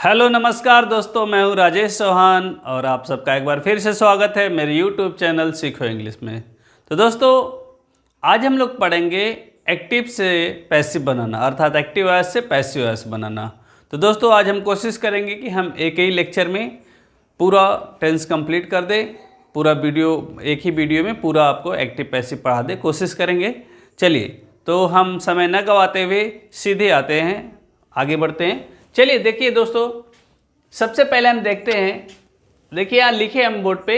Hello नमस्कार दोस्तों, मैं हूं राजेश चौहान और आप सबका एक बार फिर से स्वागत है मेरे यूट्यूब चैनल सीखो इंग्लिश में। तो दोस्तों, आज हम लोग पढ़ेंगे एक्टिव से पैसिव बनाना, अर्थात एक्टिव वॉइस से पैसिव वॉइस बनाना। तो दोस्तों, आज हम कोशिश करेंगे कि हम एक ही लेक्चर में पूरा टेंस कंप्लीट कर दें, पूरा वीडियो एक ही वीडियो में पूरा आपको एक्टिव पैसिव पढ़ा दें, कोशिश करेंगे। चलिए, तो हम समय न गवाते हुए सीधे आते हैं, आगे बढ़ते हैं। चलिए देखिए दोस्तों, सबसे पहले हम देखते हैं, देखिए यहाँ लिखे हम बोर्ड पे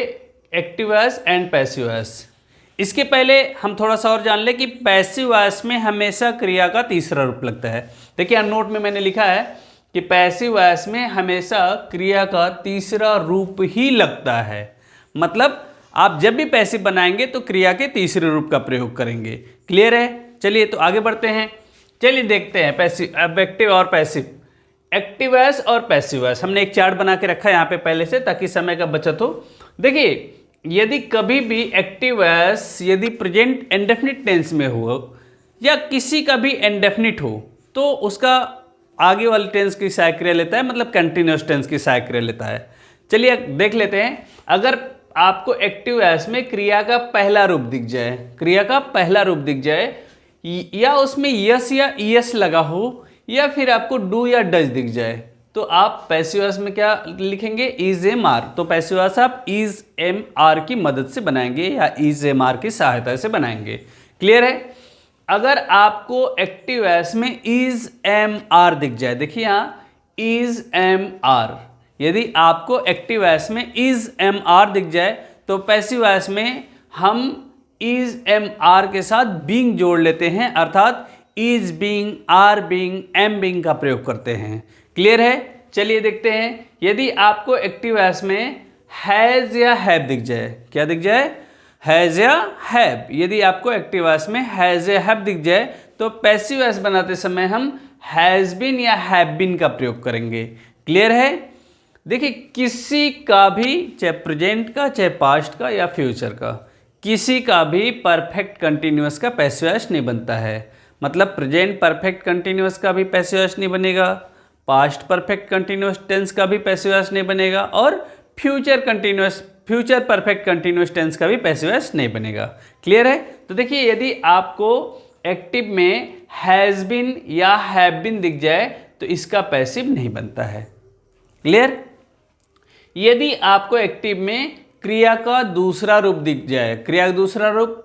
active voice and passive voice. इसके पहले हम थोड़ा सा और जान लें कि पैसिव वॉइस में हमेशा क्रिया का तीसरा रूप लगता है। देखिए यहाँ नोट में मैंने लिखा है कि पैसिव वॉइस में हमेशा क्रिया का तीसरा रूप ही लगता है। मतलब आप जब भी पैसिव बनाएंगे तो क्रिया के तीसरे रूप का प्रयोग करेंगे। क्लियर है? चलिए तो आगे बढ़ते हैं। चलिए देखते हैं पैसिव, अब एक्टिव और पैसिव, एक्टिव वॉइस और पैसिव वॉइस। हमने एक चार्ट बना के रखा है यहाँ पे पहले से, ताकि समय का बचत हो। देखिए, यदि कभी भी एक्टिव वॉइस यदि प्रेजेंट इंडेफिनिट टेंस में हो या किसी का भी इंडेफिनिट हो तो उसका आगे वाले टेंस की सहायक क्रिया लेता है, मतलब कंटिन्यूअस टेंस की सहायक क्रिया लेता है। चलिए देख लेते हैं। अगर आपको एक्टिव वॉइस में क्रिया का पहला रूप दिख जाए, क्रिया का पहला रूप दिख जाए, या उसमेम यस या ईएस लगा हो, या फिर आपको डू या डज दिख जाए, तो आप पैसिव वॉइस में क्या लिखेंगे? Is am are. तो पैसिव वॉइस आप इज एम आर की मदद से बनाएंगे या इज एम आर की सहायता से बनाएंगे। क्लियर है? अगर आपको एक्टिव वॉइस में इज एम आर दिख जाए, देखिए यहाँ इज एम आर, यदि आपको एक्टिव वॉइस में इज एम आर दिख जाए तो पैसिव वॉइस में हम इज एम आर के साथ बीइंग जोड़ लेते हैं, अर्थात is being, are being, am being का प्रयोग करते हैं। क्लियर है? चलिए देखते हैं। यदि आपको एक्टिव वॉइस में हैज या हैव दिख जाए, क्या दिख जाए? हैज या हैव। यदि आपको एक्टिव वॉइस में हैज या हैव दिख जाए तो पैसिव वॉइस बनाते समय हम हैज बीन या हैव बीन का प्रयोग करेंगे। क्लियर है? देखिए, किसी का भी, चाहे प्रेजेंट का, चाहे पास्ट का या फ्यूचर का, किसी का भी परफेक्ट कंटिन्यूअस का पैसिव वॉइस नहीं बनता है। मतलब प्रेजेंट परफेक्ट कंटिन्यूअस का भी पैसिव वॉइस नहीं बनेगा, पास्ट परफेक्ट कंटिन्यूअस टेंस का भी पैसिव वॉइस नहीं बनेगा, और फ्यूचर परफेक्ट कंटिन्यूअस टेंस का भी पैसिव वॉइस नहीं बनेगा। क्लियर है? तो देखिए, यदि आपको एक्टिव में हैज बीन या हैव बीन दिख जाए तो इसका पैसिव नहीं बनता है। क्लियर? यदि आपको एक्टिव में क्रिया का दूसरा रूप दिख जाए, क्रिया का दूसरा रूप,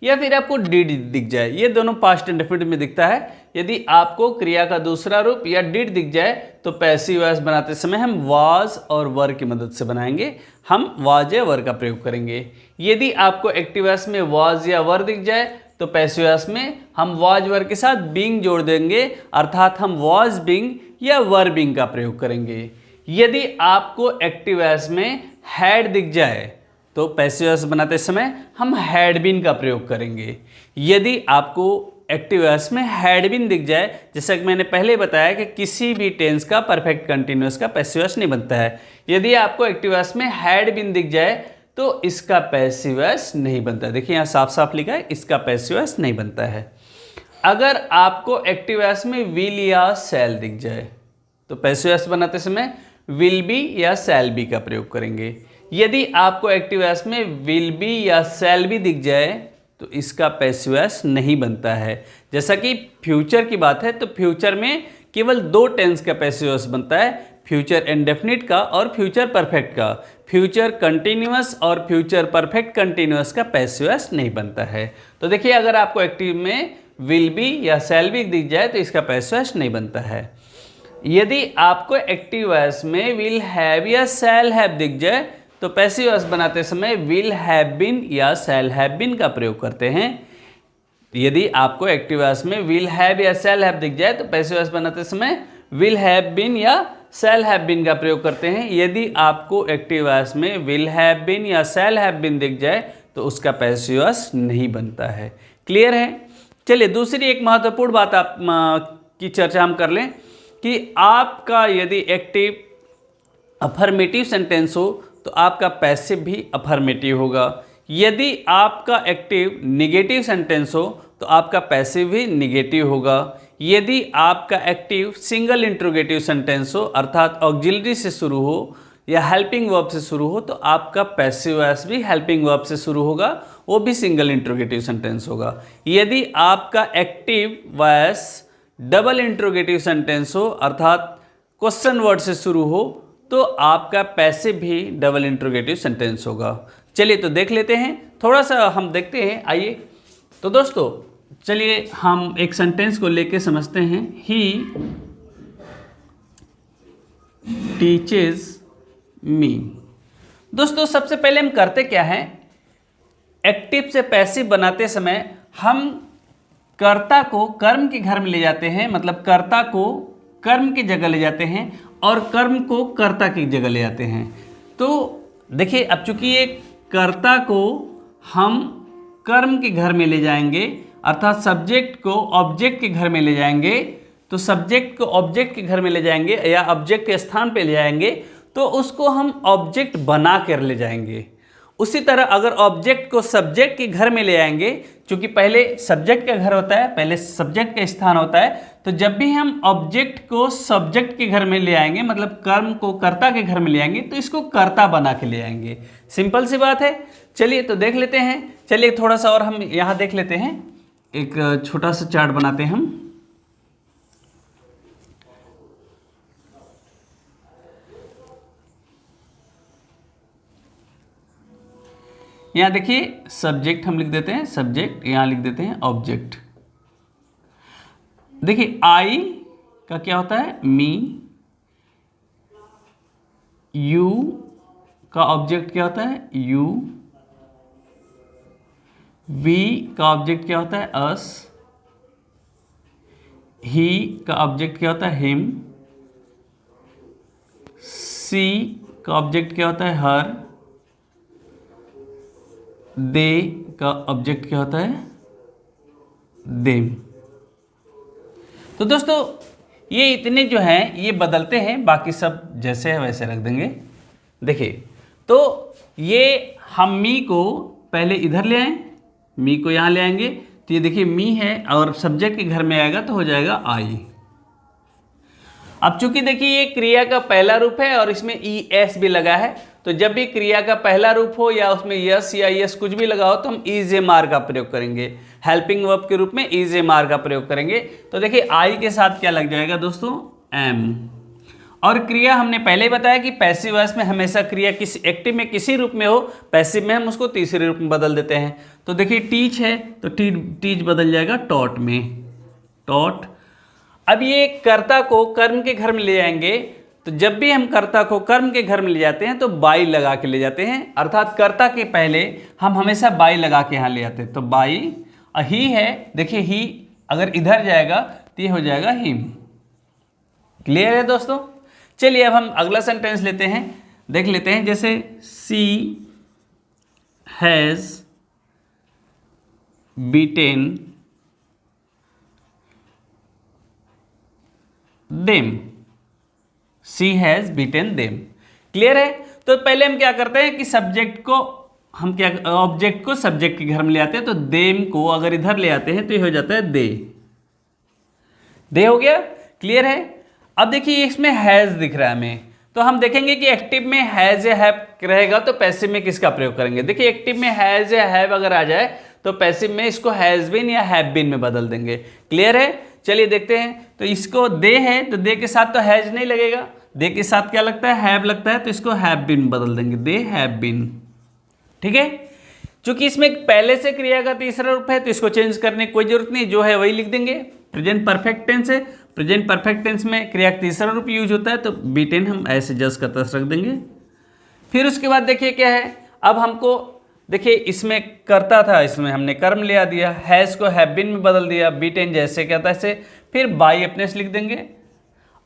या फिर आपको डिड दिख जाए, ये दोनों पास्ट इंडेफिनिट में दिखता है। यदि आपको क्रिया का दूसरा रूप या डिड दिख जाए तो पैसिव वॉइस बनाते समय हम वाज और वर की मदद से बनाएंगे, हम वाज या वर का प्रयोग करेंगे। यदि आपको एक्टिव वॉइस में वाज या वर दिख जाए तो पैसिव वॉइस में हम वाज वर के साथ बीइंग जोड़ देंगे, अर्थात हम वाज बीइंग या वर बीइंग का प्रयोग करेंगे। यदि आपको एक्टिव वॉइस में हैड दिख जाए तो पैसिव वॉइस बनाते समय हम हैड बीन का प्रयोग करेंगे। यदि आपको एक्टिव वॉइस में हैड बीन दिख जाए, जैसा कि मैंने पहले बताया कि किसी भी टेंस का परफेक्ट कंटिन्यूअस का पैसिव वॉइस नहीं बनता है, यदि आपको एक्टिव वॉइस में हैड बीन दिख जाए तो इसका पैसिव वॉइस नहीं बनता है। देखिए यहाँ साफ साफ लिखा है, इसका पैसिव वॉइस नहीं बनता है। अगर आपको एक्टिव वॉइस में विल या शैल दिख जाए तो पैसिव वॉइस बनाते समय विल बी या शैल बी का प्रयोग करेंगे। यदि आपको एक्टिव वॉइस में विल बी या शैल बी दिख जाए तो इसका पैसिव वॉइस नहीं बनता है। जैसा कि फ्यूचर की बात है तो फ्यूचर में केवल दो टेंस का पैसिव वॉइस बनता है, फ्यूचर इंडेफिनिट का और फ्यूचर परफेक्ट का। फ्यूचर कंटिन्यूअस और फ्यूचर परफेक्ट कंटिन्यूअस का पैसिव वॉइस नहीं बनता है। तो देखिए, अगर आपको एक्टिव में विल बी या शैल बी दिख जाए तो इसका पैसिव वॉइस नहीं बनता है। यदि आपको एक्टिव वॉइस में विल हैव या शैल हैव दिख जाए तो पैसिव वॉइस बनाते समय विल हैव बीन या शैल हैव बीन का प्रयोग करते हैं। यदि आपको एक्टिव वॉइस में विल हैव या शैल हैव दिख जाए तो पैसिव वॉइस बनाते समय विल हैव बीन या शैल हैव बीन का प्रयोग करते हैं। यदि आपको एक्टिव वॉइस में विल हैव बीन या शैल हैव बीन दिख जाए तो उसका पैसिव वॉइस नहीं बनता है। क्लियर है? चलिए दूसरी एक महत्वपूर्ण बात आप की चर्चा हम कर लें कि आपका यदि एक्टिव अफर्मेटिव सेंटेंस हो तो आपका पैसिव भी अफर्मेटिव होगा। यदि आपका एक्टिव निगेटिव सेंटेंस हो तो तो आपका पैसिव भी निगेटिव होगा। यदि आपका एक्टिव सिंगल इंट्रोगेटिव सेंटेंस हो अर्थात ऑक्सिलरी से शुरू हो या हेल्पिंग वर्ब से शुरू हो तो आपका पैसिव वॉइस भी हेल्पिंग वर्ब से शुरू होगा, वो भी सिंगल इंट्रोगेटिव सेंटेंस होगा। यदि आपका active voice double interrogative sentence हो अर्थात क्वेश्चन वर्ड से शुरू हो तो आपका पैसिव भी डबल इंट्रोगेटिव सेंटेंस होगा। चलिए तो देख लेते हैं, थोड़ा सा हम देखते हैं, आइए। तो दोस्तों चलिए हम एक सेंटेंस को लेके समझते हैं। ही टीचेज मी। दोस्तों सबसे पहले हम करते क्या हैं, एक्टिव से पैसिव बनाते समय हम कर्ता को कर्म के घर में ले जाते हैं, मतलब कर्ता को कर्म की जगह ले जाते हैं और कर्म को कर्ता की जगह ले जाते हैं। तो देखिए अब चूंकि ये कर्ता को हम कर्म के घर में ले जाएंगे अर्थात सब्जेक्ट को ऑब्जेक्ट के घर में ले जाएंगे, तो सब्जेक्ट को ऑब्जेक्ट के घर में ले जाएंगे या ऑब्जेक्ट के स्थान पे ले जाएंगे तो उसको हम ऑब्जेक्ट बना कर ले जाएंगे। उसी तरह अगर ऑब्जेक्ट को सब्जेक्ट के घर में ले आएंगे, क्योंकि पहले सब्जेक्ट का घर होता है, पहले सब्जेक्ट का स्थान होता है, तो जब भी हम ऑब्जेक्ट को सब्जेक्ट के घर में ले आएंगे मतलब कर्म को कर्ता के घर में ले आएंगे तो इसको कर्ता बना के ले आएंगे। सिंपल सी बात है। चलिए तो देख लेते हैं, चलिए थोड़ा सा और हम यहाँ देख लेते हैं, एक छोटा सा चार्ट बनाते हैं हम। यहाँ देखिए सब्जेक्ट हम लिख देते हैं, सब्जेक्ट यहाँ लिख देते हैं ऑब्जेक्ट। देखिए आई का क्या होता है, मी। यू का ऑब्जेक्ट क्या होता है, यू। वी का ऑब्जेक्ट क्या होता है, अस। ही का ऑब्जेक्ट क्या होता है, हिम। सी का ऑब्जेक्ट क्या होता है, हर। दे का ऑब्जेक्ट क्या होता है, देम। तो दोस्तों ये इतने जो हैं ये बदलते हैं, बाकी सब जैसे है वैसे रख देंगे। देखिए तो ये हम मी को पहले इधर ले आए, मी को यहाँ ले आएंगे तो ये देखिए मी है और सब्जेक्ट के घर में आएगा तो हो जाएगा आई। अब चूंकि देखिए ये क्रिया का पहला रूप है और इसमें ई एस भी लगा है, तो जब भी क्रिया का पहला रूप हो या उसमें यस या यस कुछ भी लगा हो तो हम इज ए मार का प्रयोग करेंगे, हेल्पिंग वर्ब के रूप में इज ए मार का प्रयोग करेंगे। तो देखिए आई के साथ क्या लग जाएगा दोस्तों, एम। और क्रिया हमने पहले ही बताया कि पैसिव वॉइस में हमेशा क्रिया किसी एक्टिव में किसी रूप में हो, पैसिव में हम उसको तीसरे रूप में बदल देते हैं। तो देखिए टीच है तो टीच बदल जाएगा टॉट में, टॉट। अब ये कर्ता को कर्म के घर में ले जाएंगे, तो जब भी हम कर्ता को कर्म के घर में ले जाते हैं तो बाई लगा के ले जाते हैं, अर्थात कर्ता के पहले हम हमेशा बाई लगा के यहाँ ले जाते हैं। तो बाई, ही है, देखिए ही अगर इधर जाएगा तो ये हो जाएगा हिम। क्लियर है दोस्तों। चलिए अब हम अगला सेंटेंस लेते हैं, देख लेते हैं। जैसे she has beaten them, she has beaten them. Clear है। तो पहले हम क्या करते हैं कि सब्जेक्ट को हम क्या, ऑब्जेक्ट को सब्जेक्ट के घर में ले आते हैं, तो देम को अगर इधर ले आते हैं तो ये हो जाता है दे, दे हो गया। क्लियर है। अब देखिए इसमें हैज़ दिख रहा है हमें, तो हम देखेंगे कि एक्टिव में हैज़ या हैव रहेगा तो पैसिव में किसका प्रयोग करेंगे। देखिए एक्टिव में हैज़ या हैव अगर आ जाए तो पैसिव में इसको हैज़ बीन या हैव बीन में बदल देंगे। क्लियर है। चलिए देखते हैं। तो इसको दे है तो दे के साथ तो हैज़ नहीं लगेगा, दे के साथ क्या लगता है, हैव लगता है, तो इसको हैव बीन बदल देंगे, दे हैव बीन। ठीक है। चूंकि इसमें पहले से क्रिया का तीसरा रूप है तो इसको चेंज करने की कोई जरूरत नहीं, जो है वही लिख देंगे। प्रेजेंट परफेक्ट टेंस है, प्रेजेंट परफेक्ट टेंस में क्रिया का तीसरा रूप यूज होता है तो बीटेन हम ऐसे जस्ट का तस रख देंगे। फिर उसके बाद देखिए क्या है, अब हमको देखिए इसमें करता था, इसमें हमने कर्म ले दिया, हैज़ को हैव बीन में बदल दिया, बीटेन जैसे क्या था ऐसे, फिर बाई अपने से लिख देंगे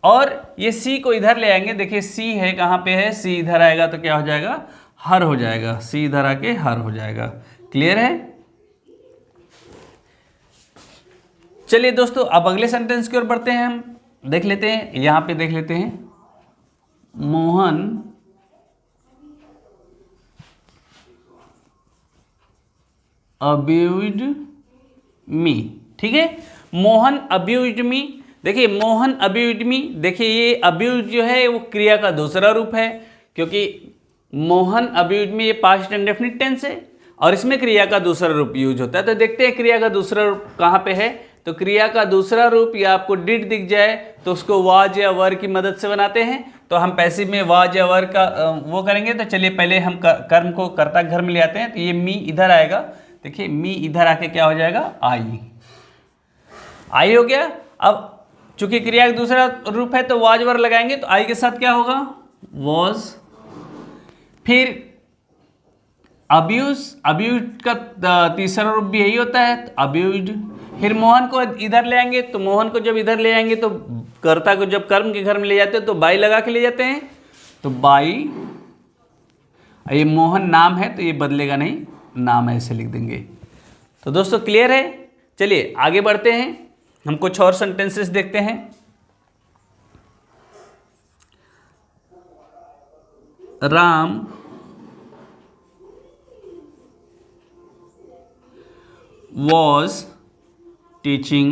और ये सी को इधर ले आएंगे। देखिए सी है कहाँ पे है, सी इधर आएगा तो क्या हो जाएगा, हर हो जाएगा, सी इधर आके हर हो जाएगा। क्लियर है। चलिए दोस्तों अब अगले सेंटेंस की ओर बढ़ते हैं, हम देख लेते हैं। यहाँ पे देख लेते हैं, मोहन अब्यूज्ड मी, ठीक है। मोहन अब्यूज्ड मी, देखिए मोहन अब्यूज्ड मी, देखिए ये अब्यूज जो है वो क्रिया का दूसरा रूप है, क्योंकि मोहन अब्यूज्ड मी ये पास्ट इंडेफिनिट टेंस है और इसमें क्रिया का दूसरा रूप यूज होता है। तो देखते हैं क्रिया का दूसरा रूप कहाँ पे है। तो क्रिया का दूसरा रूप या आपको डिड दिख जाए तो उसको वाज या वर की मदद से बनाते हैं। तो हम पैसिव में वाज या वर का वो करेंगे। तो चलिए पहले हम कर्म को कर्ता घर में ले आते हैं। तो ये मी इधर आएगा, देखिए मी इधर आके क्या हो जाएगा, आई हो गया। अब चूंकि क्रिया का दूसरा रूप है तो वाज वर लगाएंगे, तो आई के साथ क्या होगा, वॉज। फिर अब्यूज, अब्यूज का तीसरा रूप भी यही होता है, तो अब्यूज्ड। फिर मोहन को इधर ले आएंगे, तो मोहन को जब इधर ले आएंगे तो कर्ता को जब कर्म के घर में ले जाते हैं तो बाई लगा के ले जाते हैं, तो बाई। ये मोहन नाम है तो ये बदलेगा नहीं, नाम ऐसे लिख देंगे। तो दोस्तों क्लियर है। चलिए आगे बढ़ते हैं, हम कुछ और सेंटेंसेस देखते हैं। Ram was teaching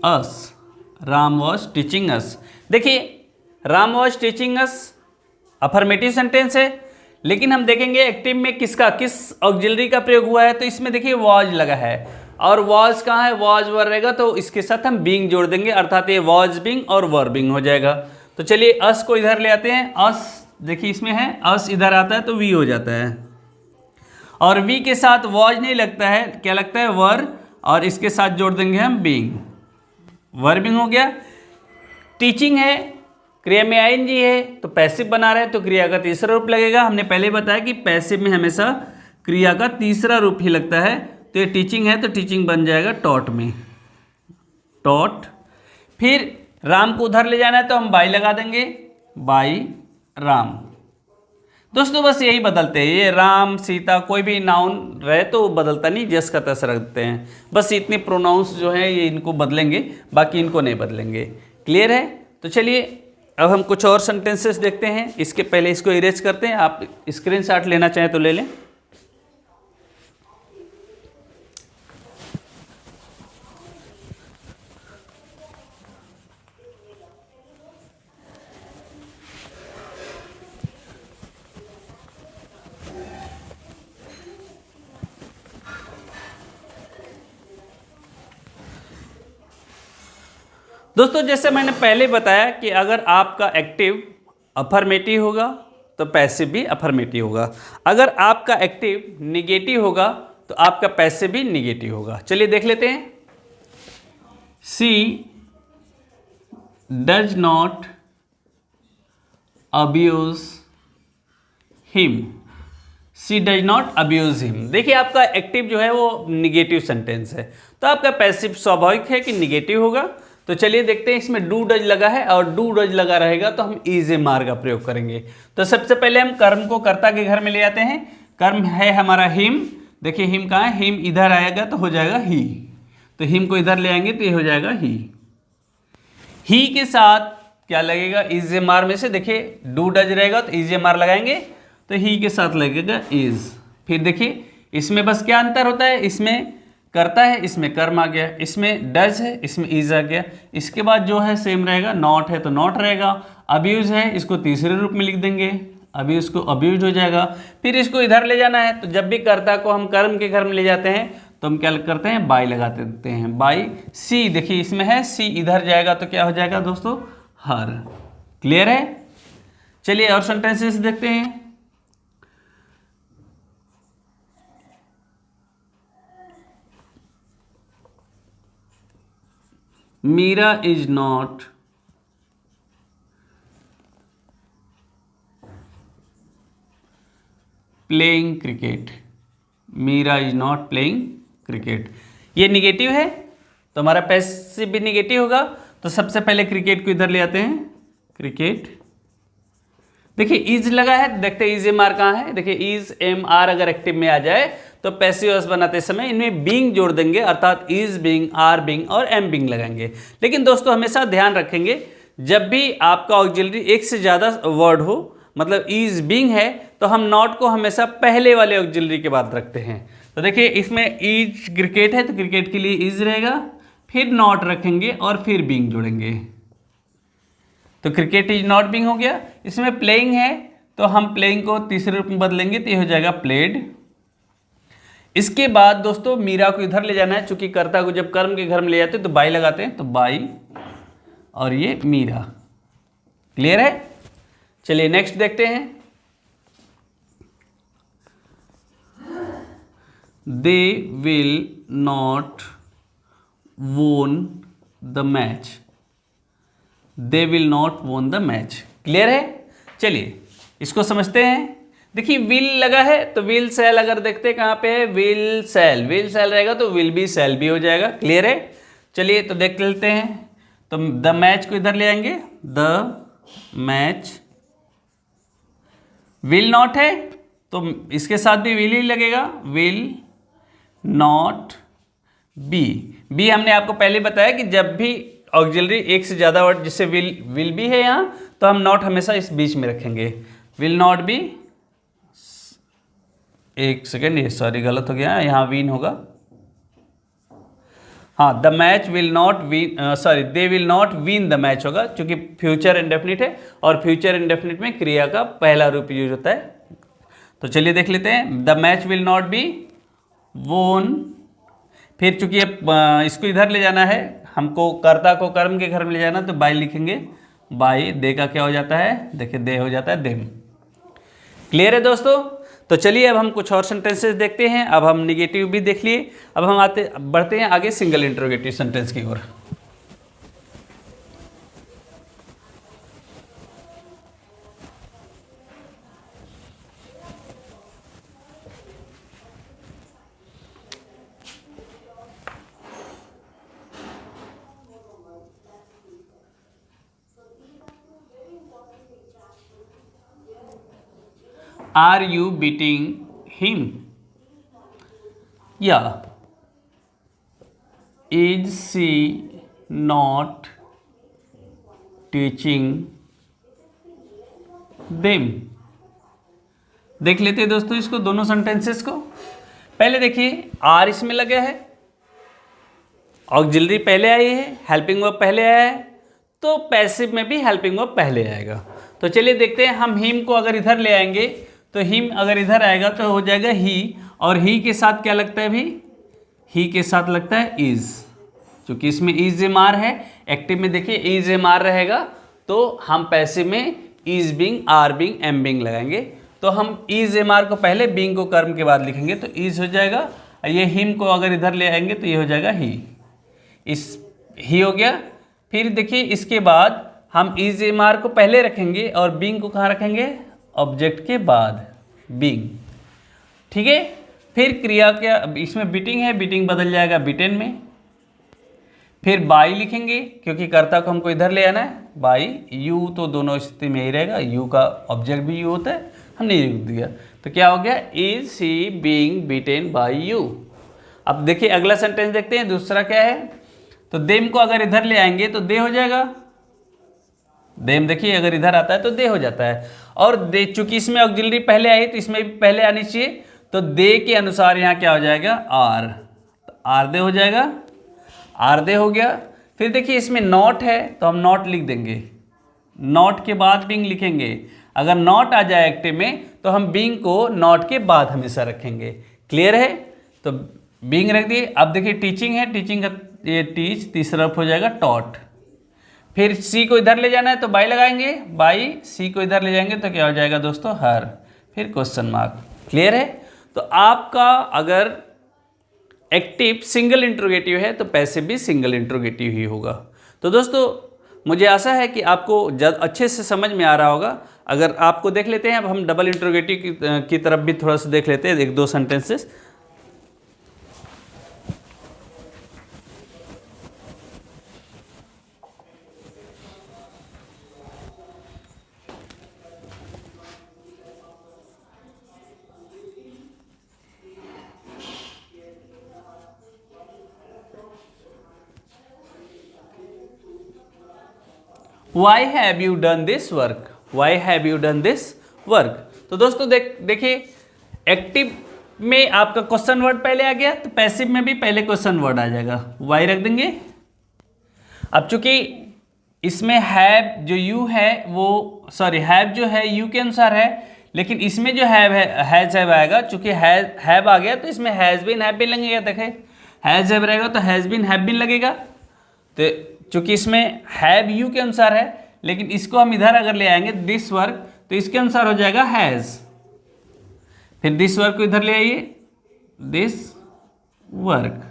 us, Ram was teaching us। देखिए Ram was teaching us affirmative sentence है, लेकिन हम देखेंगे एक्टिव में किसका, किस ऑक्सिलरी का प्रयोग हुआ है। तो इसमें देखिए was लगा है और was कहाँ है, was वर रहेगा, तो इसके साथ हम being जोड़ देंगे, अर्थात ये was being और were being हो जाएगा। तो चलिए us को इधर ले आते हैं। us देखिए इसमें है, us इधर आता है तो we हो जाता है, और वी के साथ वॉज नहीं लगता है, क्या लगता है, वर, और इसके साथ जोड़ देंगे हम बीइंग, वर बीइंग हो गया। टीचिंग है, क्रिया में आईएनजी है तो पैसिव बना रहे हैं, तो क्रिया का तीसरा रूप लगेगा। हमने पहले बताया कि पैसिव में हमेशा क्रिया का तीसरा रूप ही लगता है। तो ये टीचिंग है तो टीचिंग बन जाएगा टॉट में, टॉट। फिर राम को उधर ले जाना है तो हम बाई लगा देंगे, बाई राम। दोस्तों बस यही बदलते हैं, ये राम सीता कोई भी नाउन रहे तो बदलता नहीं, जस का तस रखते हैं। बस इतने प्रोनाउंस जो है ये इनको बदलेंगे, बाकी इनको नहीं बदलेंगे। क्लियर है। तो चलिए अब हम कुछ और सेंटेंसेस देखते हैं। इसके पहले इसको इरेज करते हैं, आप स्क्रीनशॉट लेना चाहें तो ले लें। दोस्तों जैसे मैंने पहले बताया कि अगर आपका एक्टिव अफर्मेटिव होगा तो पैसिव भी अफर्मेटिव होगा, अगर आपका एक्टिव निगेटिव होगा तो आपका पैसिव भी निगेटिव होगा। चलिए देख लेते हैं। She does not abuse him, she does not abuse him. देखिए आपका एक्टिव जो है वो निगेटिव सेंटेंस है, तो आपका पैसिव स्वाभाविक है कि निगेटिव होगा। तो चलिए देखते हैं, इसमें डू डज लगा है और डू डज लगा रहेगा तो हम इज ए मार का प्रयोग करेंगे। तो सबसे पहले हम कर्म को कर्ता के घर में ले आते हैं। कर्म है हमारा हिम, देखिए हिम कहाँ है, हिम इधर आएगा तो हो जाएगा ही, तो हिम को इधर ले आएंगे तो ये हो जाएगा ही। ही के साथ क्या लगेगा, इज ए मार में से देखिए डू डज रहेगा तो इज ए मार लगाएंगे, तो ही के साथ लगेगा इज। फिर देखिए इसमें बस क्या अंतर होता है, इसमें करता है, इसमें कर्म आ गया, इसमें डज है, इसमें इज आ गया। इसके बाद जो है सेम रहेगा, नॉट है तो नॉट रहेगा, अब्यूज है इसको तीसरे रूप में लिख देंगे, अब्यूज को अब्यूज हो जाएगा। फिर इसको इधर ले जाना है, तो जब भी कर्ता को हम कर्म के घर में ले जाते हैं तो हम क्या करते हैं, बाई लगा देते हैं, बाई। सी देखिए इसमें है, सी इधर जाएगा तो क्या हो जाएगा दोस्तों, हर। क्लियर है। चलिए और सेंटेंसेस देखते हैं। Meera is not playing cricket, Meera is not playing cricket. ये निगेटिव है तो हमारा पैसिव भी निगेटिव होगा। तो सबसे पहले क्रिकेट को इधर ले आते हैं, क्रिकेट। देखिए इज लगा है, देखते हैं इज एम आर कहाँ है, देखिए इज एम आर अगर एक्टिव में आ जाए तो पैसिव बनाते समय इनमें बीइंग जोड़ देंगे, अर्थात इज बीइंग, आर बीइंग और एम बीइंग लगाएंगे। लेकिन दोस्तों हमेशा ध्यान रखेंगे, जब भी आपका ऑक्सिलरी एक से ज़्यादा वर्ड हो, मतलब इज बीइंग है, तो हम नॉट को हमेशा पहले वाले ऑक्सिलरी के बाद रखते हैं। तो देखिए इसमें इज क्रिकेट है तो क्रिकेट के लिए इज रहेगा, फिर नॉट रखेंगे और फिर बीइंग जोड़ेंगे। तो क्रिकेट इज नॉट बीइंग हो गया। इसमें प्लेइंग है तो हम प्लेइंग को तीसरे रूप में बदलेंगे तो ये हो जाएगा प्लेड। इसके बाद दोस्तों मीरा को इधर ले जाना है, चूंकि कर्ता को जब कर्म के घर में ले जाते हैं तो बाई लगाते हैं, तो बाई और ये मीरा। क्लियर है? चलिए नेक्स्ट देखते हैं। They will not won the match. They will not won the match. Clear है? चलिए इसको समझते हैं। देखिए विल लगा है तो विल सेल अगर देखते हैं कहाँ पे है, विल सेल रहेगा तो विल बी सेल भी हो जाएगा। क्लियर है? चलिए तो देख लेते हैं। तो द मैच को इधर ले आएंगे, द मैच। विल नॉट है तो इसके साथ भी विल ही लगेगा, विल नॉट बी। बी हमने आपको पहले बताया कि जब भी ऑक्सिलरी एक से ज़्यादा वर्ड, जिससे विल बी है यहाँ, तो हम नॉट हमेशा इस बीच में रखेंगे। विल नॉट बी, एक सेकेंड, ये सॉरी गलत हो गया, यहाँ विन होगा। हाँ, the match will not win, sorry they will not win the match होगा, क्योंकि फ्यूचर इंडेफिनिट है और फ्यूचर इंडेफिनिट में क्रिया का पहला रूप यूज होता है। तो चलिए देख लेते हैं। The match will not be वोन। फिर चूंकि इसको इधर ले जाना है, हमको कर्ता को कर्म के घर में ले जाना, तो बाई लिखेंगे, बाई। दे का क्या हो जाता है, देखिए दे हो जाता है देम। क्लियर है दोस्तों? तो चलिए अब हम कुछ और सेंटेंसेस देखते हैं। अब हम निगेटिव भी देख लिए, अब हम बढ़ते हैं आगे सिंगल इंट्रोगेटिव सेंटेंस की ओर। Are you beating him? Yeah. Is she not teaching them? देख लेते हैं दोस्तों इसको, दोनों सेंटेंसेस को। पहले देखिए आर इसमें लगे है, ऑक्सिलरी पहले आई है, हेल्पिंग वर्ब पहले आया है, तो पैसिव में भी हेल्पिंग वर्ब पहले आएगा। तो चलिए देखते हैं, हम हिम को अगर इधर ले आएंगे तो हिम अगर इधर आएगा तो हो जाएगा ही, और ही के साथ क्या लगता है भी, ही के साथ लगता है इज, क्योंकि इसमें इज एम आर है। एक्टिव में देखिए इज एम आर रहेगा, तो हम पैसिव में is being, are being, am being लगाएंगे। तो हम इज एम आर को पहले, बिंग को कर्म के बाद लिखेंगे, तो इज हो जाएगा। ये हिम को अगर इधर ले आएंगे तो ये हो जाएगा ही, इस ही हो गया। फिर देखिए इसके बाद हम इज एम आर को पहले रखेंगे और बिंग को कहाँ रखेंगे, ऑब्जेक्ट के बाद, बीइंग। ठीक है? फिर क्रिया क्या, इसमें बीटिंग है, बीटिंग बदल जाएगा बीटेन में। फिर बाई लिखेंगे, क्योंकि कर्ता को हमको इधर ले आना है, बाई। यू तो दोनों स्थिति में ही रहेगा, यू का ऑब्जेक्ट भी यू होता है, हमने लिख दिया। तो क्या हो गया, is she being beaten by you. अब देखिए अगला सेंटेंस देखते हैं, दूसरा क्या है। तो देम को अगर इधर ले आएंगे तो दे हो जाएगा। देम देखिए अगर इधर आता है तो दे हो जाता है, और दे चूंकि इसमें ऑक्सिलरी पहले आई तो इसमें भी पहले आनी चाहिए, तो दे के अनुसार यहाँ क्या हो जाएगा, आर। तो आर दे हो जाएगा, आर दे हो गया। फिर देखिए इसमें नॉट है तो हम नॉट लिख देंगे, नॉट के बाद बिंग लिखेंगे। अगर नॉट आ जाए एक्टिव में तो हम बिंग को नॉट के बाद हमेशा रखेंगे। क्लियर है? तो बिंग रख दिए। अब देखिए टीचिंग है, टीचिंग का ये टीच तीसरा हो जाएगा टॉट। फिर सी को इधर ले जाना है तो बाई लगाएंगे, बाई। सी को इधर ले जाएंगे तो क्या हो जाएगा दोस्तों, हर। फिर क्वेश्चन मार्क। क्लियर है? तो आपका अगर एक्टिव सिंगल इंट्रोगेटिव है तो पैसिव भी सिंगल इंट्रोगेटिव ही होगा। तो दोस्तों मुझे आशा है कि आपको अच्छे से समझ में आ रहा होगा। अगर आपको देख लेते हैं, अब हम डबल इंट्रोगेटिव की तरफ भी थोड़ा सा देख लेते हैं, एक दो sentences. Why have you done this work? Why have you done this work? तो दोस्तों देखिए एक्टिव में आपका क्वेश्चन वर्ड पहले आ गया तो पैसिव में भी पहले क्वेश्चन वर्ड आ जाएगा, वाई रख देंगे। अब चूंकि इसमें हैव जो यू है वो हैव जो है यू के अनुसार है, लेकिन इसमें जो हैव है हैज हैव आएगा, चूंकि हैव आ गया तो इसमें हैज बीन हैव बीन लगेगा। देखें हैज हैव रहेगा तो हैज बीन हैव बीन लगेगा। तो चूंकि इसमें हैव यू के अनुसार है, लेकिन इसको हम इधर अगर ले आएंगे दिस वर्क तो इसके अनुसार हो जाएगा हैज। फिर दिस वर्क को इधर ले आइए, दिस वर्क।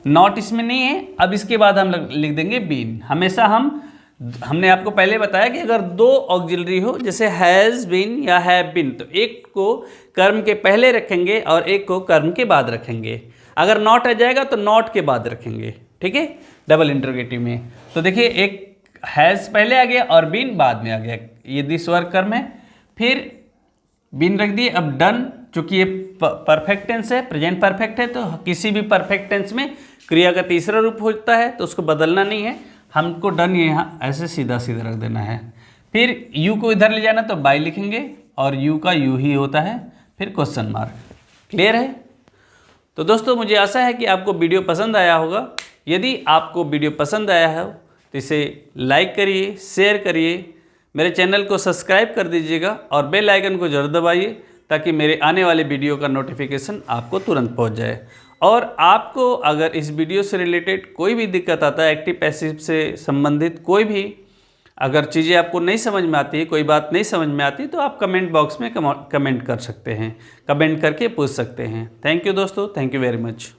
नॉट इसमें नहीं है। अब इसके बाद हम लिख देंगे बीन। हमेशा हमने आपको पहले बताया कि अगर दो ऑक्सिलरी हो जैसे हैज़ बीन या हैव बीन तो एक को कर्म के पहले रखेंगे और एक को कर्म के बाद रखेंगे। अगर नॉट आ जाएगा तो नॉट के बाद रखेंगे, ठीक है, डबल इंटरोगेटिव में। तो देखिए एक हैज़ पहले आ गया और बीन बाद में आ गया, ये दिस वर्क कर्म है। फिर बीन रख दिए। अब डन, चूंकि ये परफेक्ट टेंस है, प्रेजेंट परफेक्ट है, तो किसी भी परफेक्ट टेंस में क्रिया का तीसरा रूप होता है तो उसको बदलना नहीं है, हमको डन यहाँ ऐसे सीधा सीधा रख देना है। फिर यू को इधर ले जाना तो बाय लिखेंगे और यू का यू ही होता है, फिर क्वेश्चन मार्क। क्लियर है? तो दोस्तों मुझे आशा है कि आपको वीडियो पसंद आया होगा। यदि आपको वीडियो पसंद आया है तो इसे लाइक करिए, शेयर करिए, मेरे चैनल को सब्सक्राइब कर दीजिएगा और बेल आइकन को जरूर दबाइए ताकि मेरे आने वाले वीडियो का नोटिफिकेशन आपको तुरंत पहुंच जाए। और आपको अगर इस वीडियो से रिलेटेड कोई भी दिक्कत आता है, एक्टिव पैसिव से संबंधित कोई भी अगर चीज़ें आपको नहीं समझ में आती है, कोई बात नहीं समझ में आती, तो आप कमेंट बॉक्स में कमेंट कर सकते हैं, कमेंट करके पूछ सकते हैं। थैंक यू दोस्तों, थैंक यू वेरी मच।